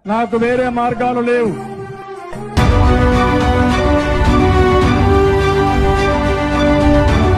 నాకు వేరే మార్గాలు లేవు.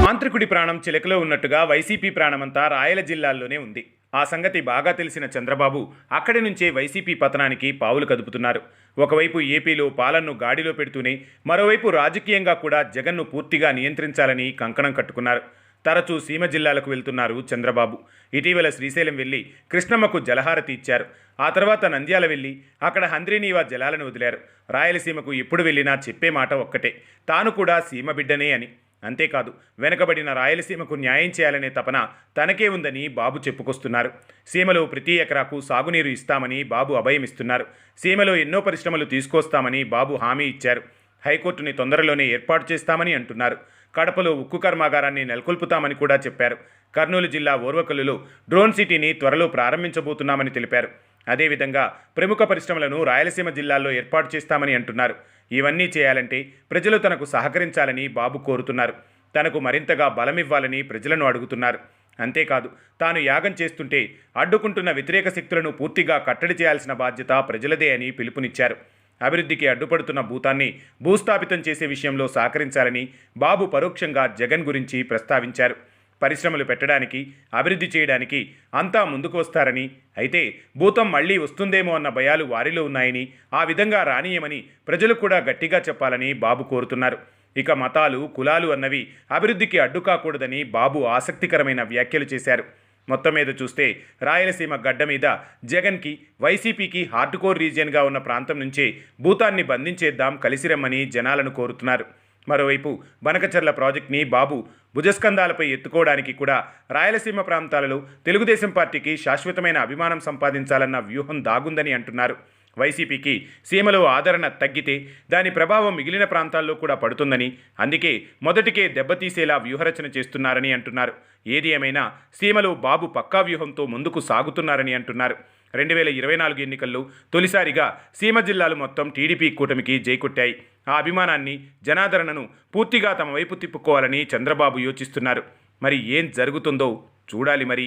మాంత్రికుడి ప్రాణం చిలకలో ఉన్నట్టుగా వైసీపీ ప్రాణమంతా రాయల జిల్లాల్లోనే ఉంది. ఆ సంగతి బాగా తెలిసిన చంద్రబాబు అక్కడి నుంచే వైసీపీ పతనానికి పావులు కదుపుతున్నారు. ఒకవైపు ఏపీలో పాలనను గాడిలో పెడుతూనే మరోవైపు రాజకీయంగా కూడా జగన్ను పూర్తిగా నియంత్రించాలని కంకణం కట్టుకున్నారు. తరచూ సీమ జిల్లాలకు వెళ్తున్నారు చంద్రబాబు. ఇటీవల శ్రీశైలం వెళ్లి కృష్ణమ్మకు జలహారతి ఇచ్చారు. ఆ తర్వాత నంద్యాల వెళ్లి అక్కడ హంద్రీనీవా జలాలను వదిలారు. రాయలసీమకు ఎప్పుడు వెళ్ళినా చెప్పే మాట ఒక్కటే, తాను కూడా సీమ బిడ్డనే అని. అంతేకాదు, వెనకబడిన రాయలసీమకు న్యాయం చేయాలనే తపన తనకే ఉందని బాబు చెప్పుకొస్తున్నారు. సీమలో ప్రతి ఎకరాకు సాగునీరు ఇస్తామని బాబు అభయమిస్తున్నారు. సీమలో ఎన్నో పరిశ్రమలు తీసుకొస్తామని బాబు హామీ ఇచ్చారు. హైకోర్టుని తొందరలోనే ఏర్పాటు చేస్తామని అంటున్నారు. కడపలో ఉక్కు కర్మాగారాన్ని నెలకొల్పుతామని కూడా చెప్పారు. కర్నూలు జిల్లా ఓర్వకల్లులో డ్రోన్ సిటీని త్వరలో ప్రారంభించబోతున్నామని తెలిపారు. అదేవిధంగా ప్రముఖ పరిశ్రమలను రాయలసీమ జిల్లాల్లో ఏర్పాటు చేస్తామని అంటున్నారు. ఇవన్నీ చేయాలంటే ప్రజలు తనకు సహకరించాలని బాబు కోరుతున్నారు. తనకు మరింతగా బలమివ్వాలని ప్రజలను అడుగుతున్నారు. అంతేకాదు, తాను యాగం చేస్తుంటే అడ్డుకుంటున్న వ్యతిరేక శక్తులను పూర్తిగా కట్టడి చేయాల్సిన బాధ్యత ప్రజలదే అని పిలుపునిచ్చారు. అభివృద్ధికి అడ్డుపడుతున్న భూతాన్ని భూస్థాపితం చేసే విషయంలో సహకరించాలని బాబు పరోక్షంగా జగన్ గురించి ప్రస్తావించారు. పరిశ్రమలు పెట్టడానికి, అభివృద్ధి చేయడానికి అంతా ముందుకు వస్తారని, అయితే భూతం మళ్లీ వస్తుందేమో అన్న భయాలు వారిలో ఉన్నాయని, ఆ విధంగా రానియమని ప్రజలు కూడా గట్టిగా చెప్పాలని బాబు కోరుతున్నారు. ఇక మతాలు, కులాలు అన్నవి అభివృద్ధికి అడ్డు కాకూడదని బాబు ఆసక్తికరమైన వ్యాఖ్యలు చేశారు. మొత్తం మీద చూస్తే రాయలసీమ గడ్డ మీద జగన్కి, వైసీపీకి హార్డ్ కోర్ రీజియన్గా ఉన్న ప్రాంతం నుంచే భూతాన్ని బంధించేద్దాం, కలిసి రమ్మని జనాలను కోరుతున్నారు. మరోవైపు బనకచర్ల ప్రాజెక్ట్ని బాబు భుజస్కంధాలపై ఎత్తుకోవడానికి కూడా రాయలసీమ ప్రాంతాలలో తెలుగుదేశం పార్టీకి శాశ్వతమైన అభిమానం సంపాదించాలన్న వ్యూహం దాగుందని అంటున్నారు. వైసీపీకి సీమలో ఆదరణ తగ్గితే దాని ప్రభావం మిగిలిన ప్రాంతాల్లో కూడా పడుతుందని, అందుకే మొదటికే దెబ్బతీసేలా వ్యూహరచన చేస్తున్నారని అంటున్నారు. ఏది ఏమైనా సీమలో బాబు పక్కా వ్యూహంతో ముందుకు సాగుతున్నారని అంటున్నారు. 2024 ఎన్నికల్లో తొలిసారిగా సీమ జిల్లాలు మొత్తం టీడీపీ కూటమికి జైకొట్టాయి. ఆ అభిమానాన్ని, జనాదరణను పూర్తిగా తమ వైపు తిప్పుకోవాలని చంద్రబాబు యోచిస్తున్నారు. మరి ఏం జరుగుతుందో చూడాలి మరి.